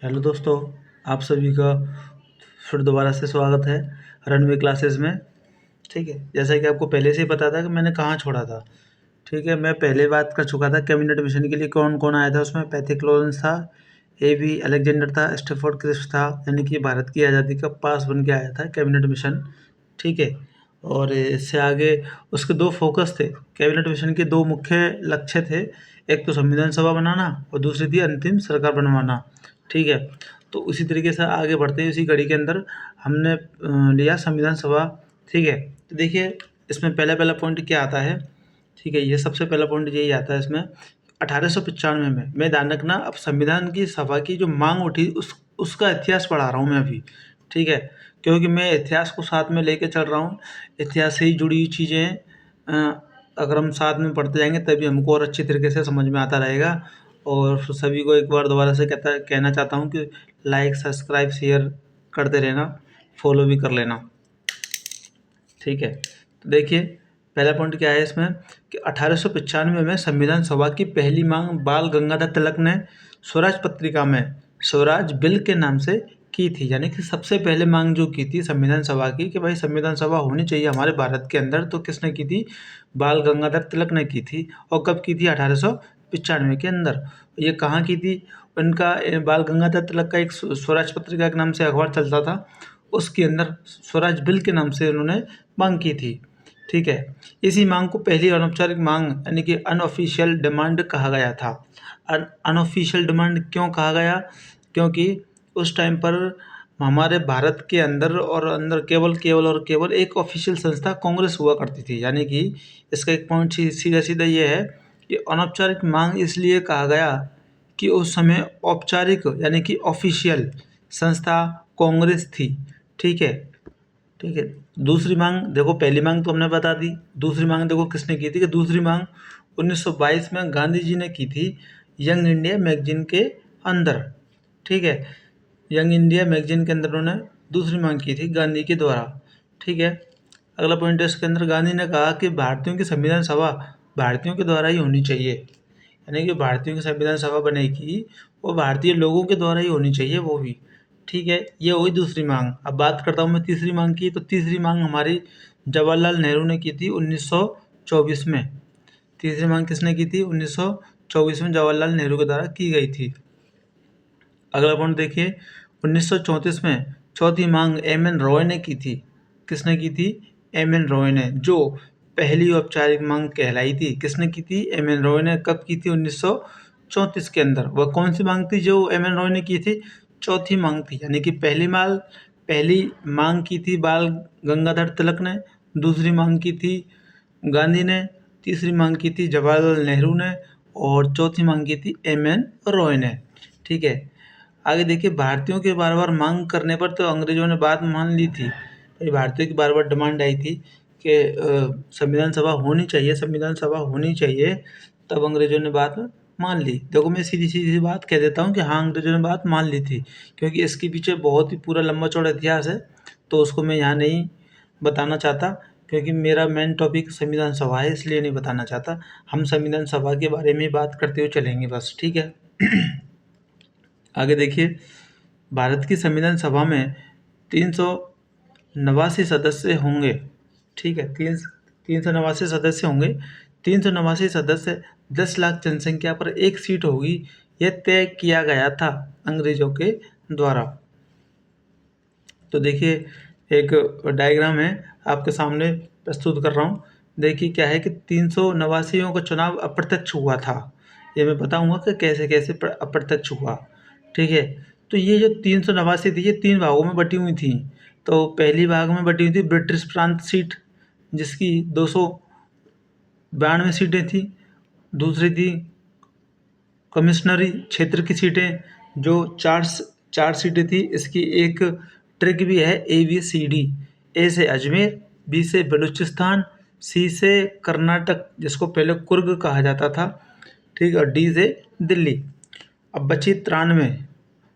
Hello दोस्तों, आप सभी का फिर दोबारा से स्वागत है रनवे क्लासेस में। ठीक है, जैसा कि आपको पहले से ही पता था कि मैंने कहाँ छोड़ा था। ठीक है, मैं पहले बात कर चुका था कैबिनेट मिशन के लिए कौन कौन आया था। उसमें पैथिक लॉरेंस था, एबी अलेक्जेंडर था, स्टेफोर्ड क्रिस्प था, यानी कि भारत की आज़ादी का पास बन के आया था कैबिनेट मिशन। ठीक है, और इससे आगे उसके दो फोकस थे। कैबिनेट मिशन के दो मुख्य लक्ष्य थे, एक तो संविधान सभा बनाना और दूसरी थी अंतिम सरकार बनवाना। ठीक है, तो उसी तरीके से आगे बढ़ते हैं, इसी कड़ी के अंदर हमने लिया संविधान सभा। ठीक है, तो देखिए इसमें पहला पहला पॉइंट क्या आता है। ठीक है, ये सबसे पहला पॉइंट यही आता है इसमें, 1895 में मैं ध्यान रखना, अब संविधान की सभा की जो मांग उठी उसका इतिहास पढ़ा रहा हूँ मैं अभी। ठीक है, क्योंकि मैं इतिहास को साथ में लेके चल रहा हूँ। इतिहास से ही जुड़ी हुई चीज़ें अगर हम साथ में पढ़ते जाएंगे तभी हमको और अच्छी तरीके से समझ में आता रहेगा। और सभी को एक बार दोबारा से कहना चाहता हूँ कि लाइक सब्सक्राइब शेयर करते रहना, फॉलो भी कर लेना। ठीक है, तो देखिए पहला पॉइंट क्या है इसमें कि 1895 में संविधान सभा की पहली मांग बाल गंगाधर तिलक ने स्वराज पत्रिका में स्वराज बिल के नाम से की थी। यानी कि सबसे पहले मांग जो की थी संविधान सभा की कि भाई संविधान सभा होनी चाहिए हमारे भारत के अंदर, तो किसने की थी? बाल गंगाधर तिलक ने की थी। और कब की थी? 1895 के अंदर। ये कहाँ की थी? उनका बाल गंगाधर तिलक का एक स्वराज पत्रिका के नाम से अखबार चलता था, उसके अंदर स्वराज बिल के नाम से उन्होंने मांग की थी। ठीक है, इसी मांग को पहली अनौपचारिक मांग यानी कि अनऑफिशियल डिमांड कहा गया था। अनऑफिशियल डिमांड क्यों कहा गया? क्योंकि उस टाइम पर हमारे भारत के अंदर केवल एक ऑफिशियल संस्था कांग्रेस हुआ करती थी। यानी कि इसका एक पॉइंट सीधा सीधा ये है कि अनौपचारिक मांग इसलिए कहा गया कि उस समय औपचारिक यानी कि ऑफिशियल संस्था कांग्रेस थी। ठीक है, ठीक है। दूसरी मांग देखो, पहली मांग तो हमने बता दी, दूसरी मांग देखो किसने की थी कि दूसरी मांग 1922 में गांधी जी ने की थी यंग इंडिया मैगजीन के अंदर। ठीक है, यंग इंडिया मैगजीन के अंदर उन्होंने दूसरी मांग की थी गांधी के द्वारा। ठीक है, अगला पॉइंट है इसके अंदर, गांधी ने कहा कि भारतीयों की संविधान सभा भारतीयों के द्वारा ही होनी चाहिए। यानी कि भारतीयों की संविधान सभा बनेगी वो भारतीय लोगों के द्वारा ही होनी चाहिए वो भी। ठीक है, ये हुई दूसरी मांग। अब बात करता हूँ मैं तीसरी मांग की, तो तीसरी मांग हमारी जवाहरलाल नेहरू ने की थी 1924 में। तीसरी मांग किसने की थी? 1924 में जवाहरलाल नेहरू के द्वारा की गई थी। अगला पॉइंट देखिए, 1934 में चौथी मांग एम एन रॉय ने की थी। किसने की थी? एम एन रॉय ने, जो पहली औपचारिक मांग कहलाई थी। किसने की थी? एम एन रॉय ने। कब की थी? 1934 के अंदर। वह कौन सी मांग थी जो एम एन रॉय ने की थी? चौथी मांग थी। यानी कि पहली मांग की थी बाल गंगाधर तिलक ने, दूसरी मांग की थी गांधी ने, तीसरी मांग की थी जवाहरलाल नेहरू ने और चौथी मांग की थी एम एन रॉय ने। ठीक है, आगे देखिए, भारतीयों के बार बार मांग करने पर तो अंग्रेजों ने बात मान ली थी। भाई भारतीयों की बार बार डिमांड आई थी कि संविधान सभा होनी चाहिए, संविधान सभा होनी चाहिए, तब अंग्रेजों ने बात मान ली। देखो मैं सीधी सीधी बात कह देता हूँ कि हाँ, अंग्रेजों ने बात मान ली थी, क्योंकि इसके पीछे बहुत ही पूरा लंबा चौड़ा इतिहास है, तो उसको मैं यहाँ नहीं बताना चाहता, क्योंकि मेरा मेन टॉपिक संविधान सभा है, इसलिए नहीं बताना चाहता। हम संविधान सभा के बारे में बात करते हुए चलेंगे बस। ठीक है, आगे देखिए, भारत की संविधान सभा में 389 सदस्य होंगे। ठीक है, 389 सदस्य होंगे। 389 सदस्य 10 लाख जनसंख्या पर एक सीट होगी, यह तय किया गया था अंग्रेजों के द्वारा। तो देखिए एक डायग्राम है आपके सामने प्रस्तुत कर रहा हूँ। देखिए क्या है कि 389 का चुनाव अप्रत्यक्ष हुआ था। ये मैं बताऊंगा कि कैसे कैसे अप्रत्यक्ष हुआ। ठीक है, तो ये जो 389 थी ये 3 भागों में बटी हुई थी। तो पहली भाग में बटी हुई थी ब्रिटिश प्रांत सीट, जिसकी 292 सीटें थी। दूसरी थी कमिश्नरी क्षेत्र की सीटें, जो चार सीटें थी। इसकी एक ट्रिक भी है, ए बी सी डी। ए से अजमेर, बी से बलूचिस्तान, सी से कर्नाटक जिसको पहले कुर्ग कहा जाता था, ठीक, और डी से दिल्ली। अब बची 93।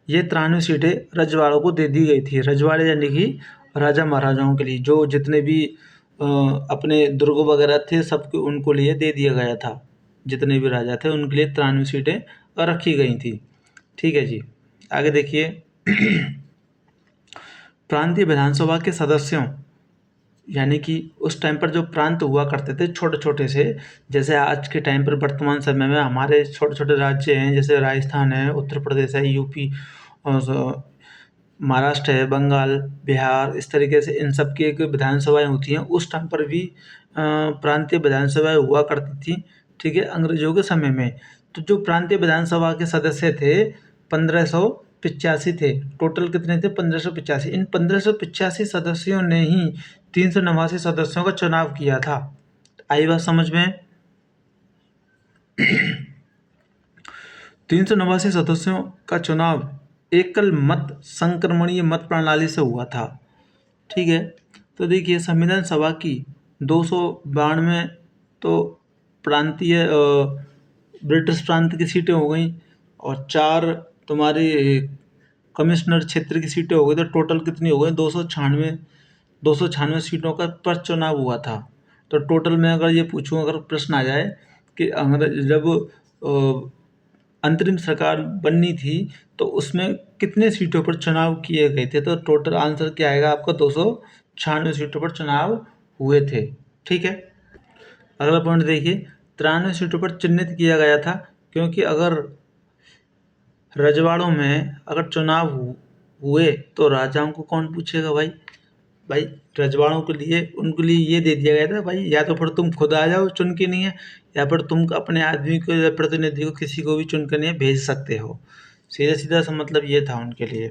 ये 93 सीटें रजवाड़ों को दे दी गई थी। रजवाड़े यानी कि राजा महाराजाओं के लिए, जो जितने भी अपने दुर्ग वगैरह थे सबके उनको लिए दे दिया गया था। जितने भी राजा थे उनके लिए 93 सीटें रखी गई थी। ठीक है जी, आगे देखिए प्रांतीय विधानसभा के सदस्यों, यानी कि उस टाइम पर जो प्रांत हुआ करते थे छोटे छोटे से, जैसे आज के टाइम पर वर्तमान समय में हमारे छोटे छोटे राज्य हैं, जैसे राजस्थान है, उत्तर प्रदेश है, यूपी और महाराष्ट्र है, बंगाल, बिहार, इस तरीके से इन सब की एक विधानसभाएं होती हैं। उस टाइम पर भी प्रांतीय विधानसभाएं हुआ करती थी, ठीक है, अंग्रेजों के समय में। तो जो प्रांतीय विधानसभा के सदस्य थे 1585 थे। टोटल कितने थे? 1585। इन 1585 सदस्यों ने ही 389 सदस्यों का चुनाव किया था। आई बात समझ में? 389 सदस्यों का चुनाव एकल मत संक्रमणीय मत प्रणाली से हुआ था, ठीक है। तो देखिए संविधान सभा की 292 तो प्रांतीय ब्रिटिश प्रांत की सीटें हो गई और 4 तुम्हारी कमिश्नर क्षेत्र की सीटें हो गई, तो टोटल कितनी हो गई? 296 सीटों का पर चुनाव हुआ था। तो टोटल में अगर ये पूछूं, अगर प्रश्न आ जाए कि अगर जब अंतरिम सरकार बननी थी तो उसमें कितने सीटों पर चुनाव किए गए थे, तो टोटल आंसर क्या आएगा आपका? 296 सीटों पर चुनाव हुए थे, ठीक है। अगला पॉइंट देखिए, 93 सीटों पर चिन्हित किया गया था, क्योंकि अगर रजवाड़ों में अगर चुनाव हुए तो राजाओं को कौन पूछेगा भाई? भाई रजवाड़ों के लिए, उनके लिए ये दे दिया गया था भाई, या तो फिर तुम खुद आ जाओ चुन के नहीं है, या फिर तुम अपने आदमी को या प्रतिनिधि को किसी को भी चुन कर नहीं भेज सकते हो। सीधा सीधा सा मतलब ये था उनके लिए,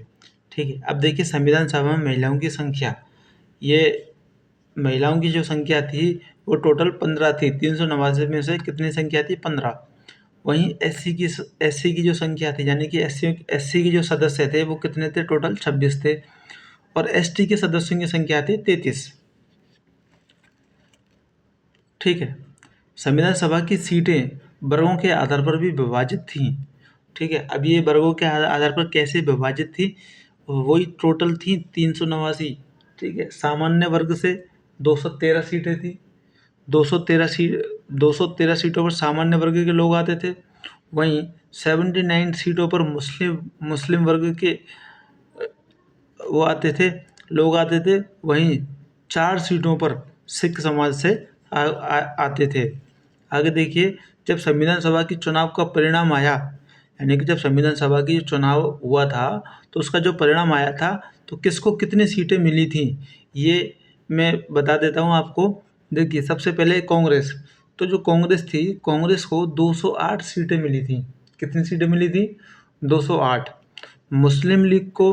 ठीक है। अब देखिए संविधान सभा में महिलाओं की संख्या, ये महिलाओं की जो संख्या थी वो टोटल 15 थी। 389 में से कितनी संख्या थी? 15। वहीं एससी की जो संख्या थी, यानी कि एससी के जो सदस्य थे वो कितने थे? टोटल 26 थे। और एसटी के सदस्यों की संख्या थी 33, ठीक है। संविधान सभा की सीटें वर्गों के आधार पर भी विभाजित थीं, ठीक है। अब ये वर्गों के आधार पर कैसे विभाजित थी? वही टोटल थी 389, ठीक है। सामान्य वर्ग से 213 सीटें थी। 213 सीटों पर सामान्य वर्ग के लोग आते थे। वहीं 79 सीटों पर मुस्लिम वर्ग के वो आते थे, लोग आते थे। वहीं 4 सीटों पर सिख समाज से आते थे। आगे देखिए, जब संविधान सभा की चुनाव का परिणाम आया, यानी कि जब संविधान सभा की चुनाव हुआ था तो उसका जो परिणाम आया था तो किसको कितनी सीटें मिली थी, ये मैं बता देता हूँ आपको। देखिए सबसे पहले कांग्रेस, तो जो कांग्रेस थी, कांग्रेस को 208 सीटें मिली थी। कितनी सीटें मिली थी? 208। मुस्लिम लीग को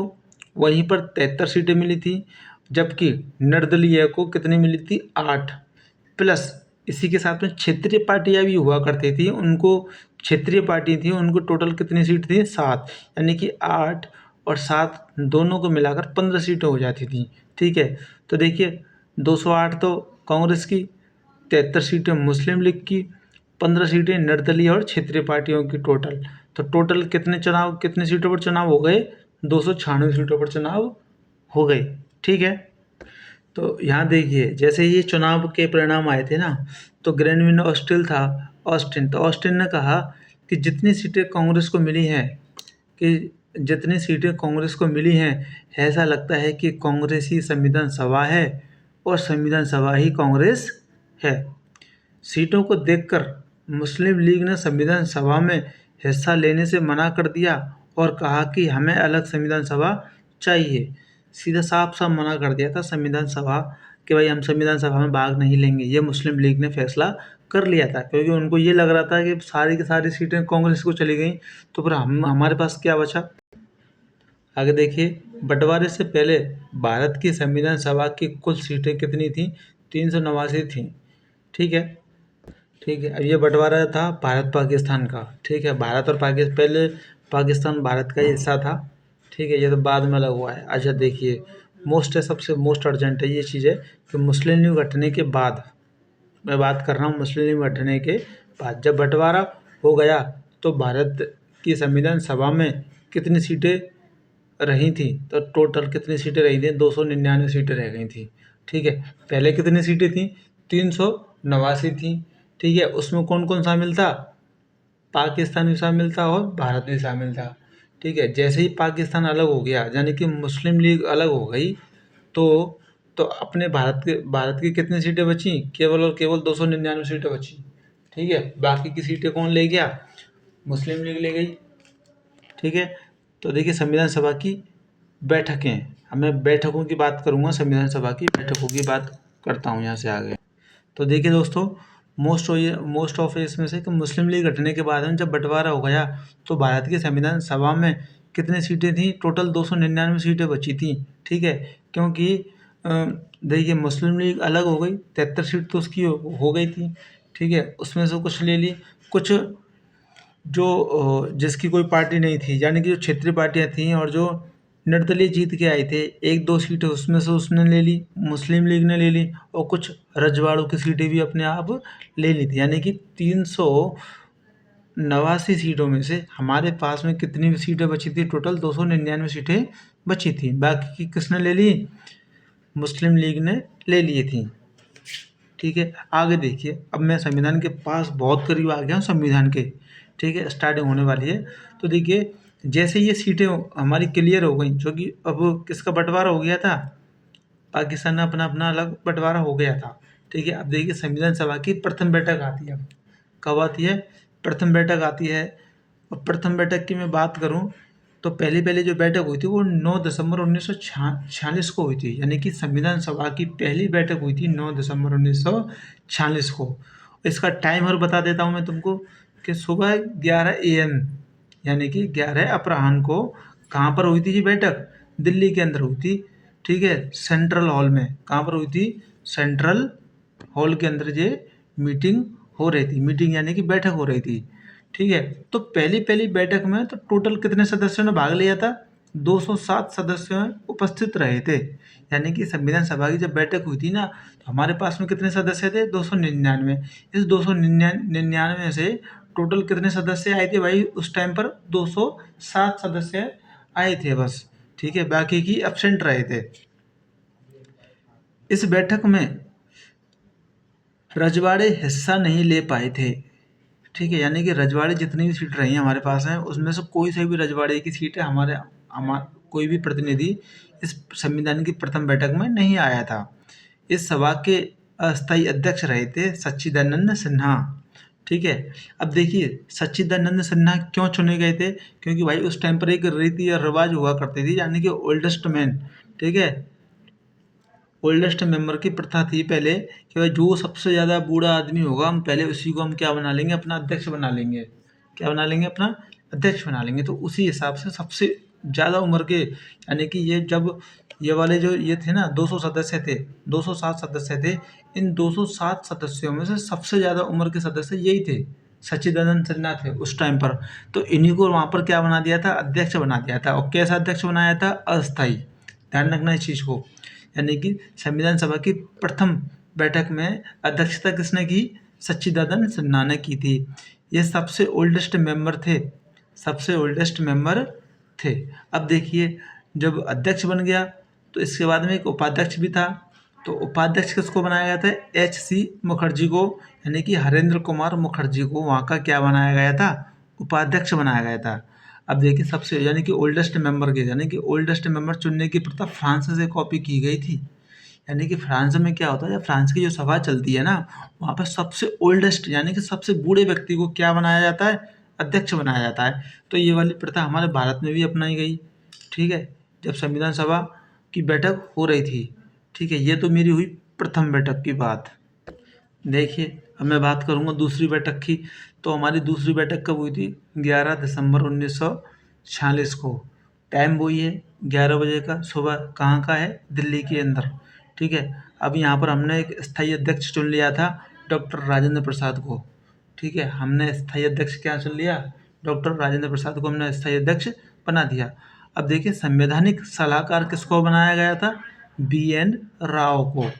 वहीं पर 73 सीटें मिली थी, जबकि निर्दलीय को कितनी मिली थी? 8। प्लस इसी के साथ में क्षेत्रीय पार्टियां भी हुआ करती थी, उनको क्षेत्रीय पार्टी थी, उनको टोटल कितनी सीट थी? 7। यानी कि 8 और 7 दोनों को मिलाकर 15 सीटें हो जाती थी, ठीक है। तो देखिए 208 तो कांग्रेस की, 73 सीटें मुस्लिम लीग की, 15 सीटें निर्दलीय और क्षेत्रीय पार्टियों की टोटल। तो टोटल कितने सीटों पर चुनाव हो गए? 296 सीटों पर चुनाव हो गए, ठीक है। तो यहाँ देखिए जैसे ये चुनाव के परिणाम आए थे ना, तो ग्रेनविन ऑस्टिन, तो ऑस्टिन ने कहा कि जितनी सीटें कांग्रेस को मिली हैं, ऐसा लगता है कि कांग्रेस ही संविधान सभा है और संविधान सभा ही कांग्रेस है। सीटों को देखकर मुस्लिम लीग ने संविधान सभा में हिस्सा लेने से मना कर दिया और कहा कि हमें अलग संविधान सभा चाहिए। सीधा साफ मना कर दिया था संविधान सभा कि भाई हम संविधान सभा में भाग नहीं लेंगे। ये मुस्लिम लीग ने फैसला कर लिया था, क्योंकि उनको ये लग रहा था कि सारी की सारी सीटें कांग्रेस को चली गई तो फिर हमारे पास क्या बचा। आगे देखिए, बंटवारे से पहले भारत की संविधान सभा की कुल सीटें कितनी थी? 389 थी, ठीक है। ठीक है, अब ये बंटवारा था भारत पाकिस्तान का, ठीक है। भारत और पाकिस्तान, पहले पाकिस्तान भारत का हिस्सा था, ठीक है। ये तो बाद में अलग हुआ है। अच्छा देखिए, सबसे मोस्ट अर्जेंट है ये चीज़ है कि मुस्लिम लीग हटने के बाद, मैं बात कर रहा हूँ मुस्लिम लीग हटने के बाद, जब बंटवारा हो गया तो भारत की संविधान सभा में कितनी सीटें रही थी? तो टोटल कितनी सीटें रही थी? 299 सीटें रह गई थी, ठीक है। पहले कितनी सीटें थी? 389 थी, ठीक है। उसमें कौन कौन शामिल था? पाकिस्तान भी शामिल था और भारत भी शामिल था, ठीक है। जैसे ही पाकिस्तान अलग हो गया, यानी कि मुस्लिम लीग अलग हो गई, तो अपने भारत की कितनी सीटें बची? केवल और केवल 299 सीटें बची। ठीक है, बाकी की सीटें कौन ले गया? मुस्लिम लीग ले गई। ठीक है, तो देखिए संविधान सभा की बैठकें, अब मैं बैठकों की बात करूंगा, संविधान सभा की बैठकों की बात करता हूँ यहाँ से आगे। तो देखिए दोस्तों, मोस्ट ऑफ इसमें से कि मुस्लिम लीग हटने के बाद में जब बंटवारा हो गया, तो भारत की संविधान सभा में कितनी सीटें थी? टोटल 299 सीटें बची थी। ठीक है, क्योंकि देखिए मुस्लिम लीग अलग हो गई, 73 सीट तो उसकी हो गई थी। ठीक है, उसमें से कुछ ले ली, कुछ जो जिसकी कोई पार्टी नहीं थी, यानी कि जो क्षेत्रीय पार्टियां थीं और जो निर्दलीय जीत के आए थे, 1-2 सीटें उसमें से उसने ले ली, मुस्लिम लीग ने ले ली, और कुछ रजवाड़ों की सीटें भी अपने आप ले ली थी। यानी कि 389 सीटों में से हमारे पास में कितनी सीटें बची थी? टोटल 299 सीटें बची थी। बाकी की किसने ले ली? मुस्लिम लीग ने ले ली थी। ठीक है, आगे देखिए, अब मैं संविधान के पास बहुत करीब आ गया हूँ संविधान के। ठीक है, स्टार्टिंग होने वाली है। तो देखिए, जैसे ये सीटें हमारी क्लियर हो गई, जो कि अब किसका बंटवारा हो गया था? पाकिस्तान में अपना अपना अलग बंटवारा हो गया था। ठीक है, अब देखिए संविधान सभा की प्रथम बैठक आती है। कब आती है? प्रथम बैठक आती है। और प्रथम बैठक की मैं बात करूं, तो पहली जो बैठक हुई थी वो 9 दिसंबर 1946 को हुई थी। यानी कि संविधान सभा की पहली बैठक हुई थी 9 दिसंबर 1946 को। इसका टाइम और बता देता हूं मैं तुमको, कि सुबह 11 AM, यानी कि 11 अपराह्न को कहाँ पर हुई थी ये बैठक? दिल्ली के अंदर हुई थी। ठीक है, सेंट्रल हॉल में। कहाँ पर हुई थी? सेंट्रल हॉल के अंदर ये मीटिंग हो रही थी। मीटिंग यानी कि बैठक हो रही थी। ठीक है, तो पहली बैठक में तो टोटल कितने सदस्यों ने भाग लिया था? 207 सदस्य उपस्थित रहे थे। यानी कि संविधान सभा की जब बैठक हुई थी ना, तो हमारे पास में कितने सदस्य थे? 299। इस 299 में से टोटल कितने सदस्य आए थे भाई उस टाइम पर? 207 सदस्य आए थे बस। ठीक है, बाकी की एब्सेंट रहे थे। इस बैठक में रजवाड़े हिस्सा नहीं ले पाए थे। ठीक है, यानी कि रजवाड़े जितनी भी सीट रही हैं हमारे पास हैं, उसमें से कोई से भी रजवाड़े की सीट है कोई भी प्रतिनिधि इस संविधान की प्रथम बैठक में नहीं आया था। इस सभा के अस्थायी अध्यक्ष रहे थे सच्चिदानंद सिन्हा। ठीक है, अब देखिए सच्चिदानंद सिन्हा क्यों चुने गए थे? क्योंकि भाई उस टाइम पर एक रीति या रिवाज हुआ करती थी, यानी कि ओल्डेस्ट मैन। ठीक है, ओल्डेस्ट मेंबर की प्रथा थी पहले, कि भाई जो सबसे ज़्यादा बूढ़ा आदमी होगा, हम पहले उसी को हम क्या बना लेंगे? अपना अध्यक्ष बना लेंगे। क्या बना लेंगे? अपना अध्यक्ष बना लेंगे। तो उसी हिसाब से सबसे ज़्यादा उम्र के, यानी कि ये जब ये वाले जो ये थे ना 200 सदस्य थे, 207 सदस्य थे, इन 207 सदस्यों में से सबसे ज़्यादा उम्र के सदस्य यही थे, सच्चिदानंद सिन्हा थे उस टाइम पर। तो इन्हीं को वहाँ पर क्या बना दिया था? अध्यक्ष बना दिया था। और कैसा अध्यक्ष बनाया था? अस्थाई। ध्यान रखना इस चीज़ को। यानी कि संविधान सभा की प्रथम बैठक में अध्यक्षता किसने की? सच्चिदानंद सिन्हा ने की थी। ये सबसे ओल्डेस्ट मेंबर थे, सबसे ओल्डेस्ट मेंबर थे। अब देखिए, जब अध्यक्ष बन गया, तो इसके बाद में एक उपाध्यक्ष भी था। तो उपाध्यक्ष किसको बनाया गया था? HC मुखर्जी को, यानी कि हरेंद्र कुमार मुखर्जी को वहाँ का क्या बनाया गया था? उपाध्यक्ष बनाया गया था। अब देखिए सबसे, यानी कि ओल्डेस्ट मेंबर के, यानी कि ओल्डेस्ट मेंबर चुनने की प्रथा फ्रांस से कॉपी की गई थी। यानी कि फ्रांस में क्या होता है, जब फ्रांस की जो सभा चलती है ना, वहाँ पर सबसे ओल्डेस्ट यानी कि सबसे बूढ़े व्यक्ति को क्या बनाया जाता है? अध्यक्ष बनाया जाता है। तो ये वाली प्रथा हमारे भारत में भी अपनाई गई। ठीक है, जब संविधान सभा की बैठक हो रही थी। ठीक है, ये तो मेरी हुई प्रथम बैठक की बात। देखिए, अब मैं बात करूँगा दूसरी बैठक की। तो हमारी दूसरी बैठक कब हुई थी? 11 दिसंबर 1946 को। टाइम वही है, 11 बजे का सुबह। कहाँ का है? दिल्ली के अंदर। ठीक है, अब यहाँ पर हमने एक स्थायी अध्यक्ष चुन लिया था, डॉक्टर राजेंद्र प्रसाद को। ठीक है, हमने स्थायी अध्यक्ष क्या चुन लिया? डॉक्टर राजेंद्र प्रसाद को हमने स्थायी अध्यक्ष बना दिया। अब देखिए संवैधानिक सलाहकार किसको बनाया गया था? BN राव को।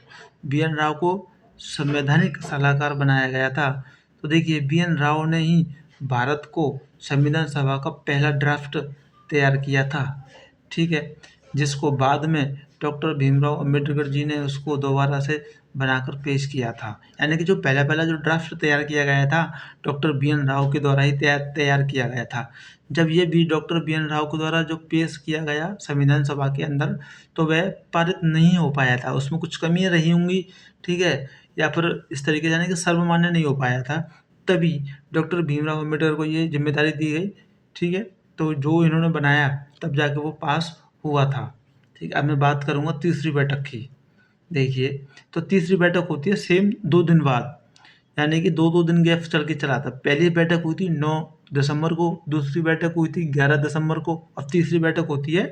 BN राव को संवैधानिक सलाहकार बनाया गया था। तो देखिए BN राव ने ही भारत को संविधान सभा का पहला ड्राफ्ट तैयार किया था। ठीक है, जिसको बाद में डॉक्टर भीमराव अंबेडकर जी ने उसको दोबारा से बनाकर पेश किया था। यानी कि जो पहला जो ड्राफ्ट तैयार किया गया था डॉक्टर बी एन राव के द्वारा ही तैयार किया गया था। जब ये भी डॉक्टर बी एन राव के द्वारा जो पेश किया गया संविधान सभा के अंदर, तो वह पारित नहीं हो पाया था, उसमें कुछ कमियां रही होंगी, ठीक है, या फिर इस तरीके से यानी कि सर्वमान्य नहीं हो पाया था। तभी डॉक्टर भीमराव अम्बेडकर को ये जिम्मेदारी दी गई, ठीक है, तो जो इन्होंने बनाया तब जाके वो पास हुआ था। ठीक है, अब मैं बात करूँगा तीसरी बैठक की। देखिए, तो तीसरी बैठक होती है सेम 2 दिन बाद, यानी कि 2-2 दिन गैप चल के चला था। पहली बैठक हुई थी 9 दिसंबर को, दूसरी बैठक हुई थी 11 दिसंबर को, और तीसरी बैठक होती है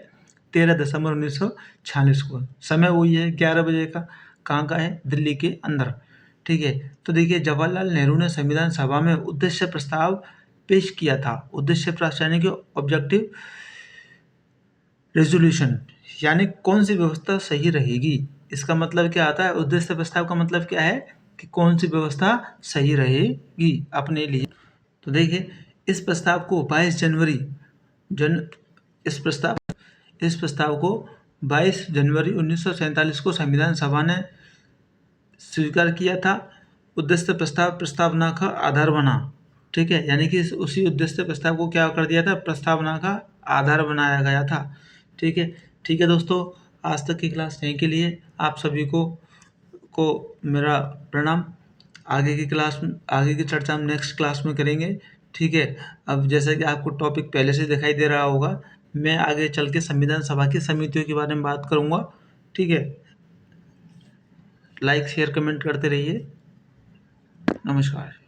13 दिसंबर 1946 को। समय वही है 11 बजे का। कहाँ का है? दिल्ली के अंदर। ठीक है, तो देखिए जवाहरलाल नेहरू ने संविधान सभा में उद्देश्य प्रस्ताव पेश किया था। उद्देश्य प्रस्ताव यानी कि ऑब्जेक्टिव रेजोल्यूशन, यानी कौन सी व्यवस्था सही रहेगी। इसका मतलब क्या आता है? उद्देश्य प्रस्ताव का मतलब क्या है कि कौन सी व्यवस्था सही रहेगी अपने लिए। तो देखिए इस प्रस्ताव को 22 जनवरी जन इस प्रस्ताव को 22 जनवरी 1947 को संविधान सभा ने स्वीकार किया था। उद्देश्य प्रस्ताव प्रस्तावना का आधार बना। ठीक है, यानी कि उसी उद्देश्य प्रस्ताव को क्या कर दिया था? प्रस्तावना का आधार बनाया गया था। ठीक है, ठीक है दोस्तों, आज तक की क्लास यहीं के लिए आप सभी को मेरा प्रणाम। आगे की चर्चा हम नेक्स्ट क्लास में करेंगे। ठीक है, अब जैसे कि आपको टॉपिक पहले से दिखाई दे रहा होगा, मैं आगे चल के संविधान सभा की समितियों के बारे में बात करूँगा। ठीक है, लाइक शेयर कमेंट करते रहिए। नमस्कार।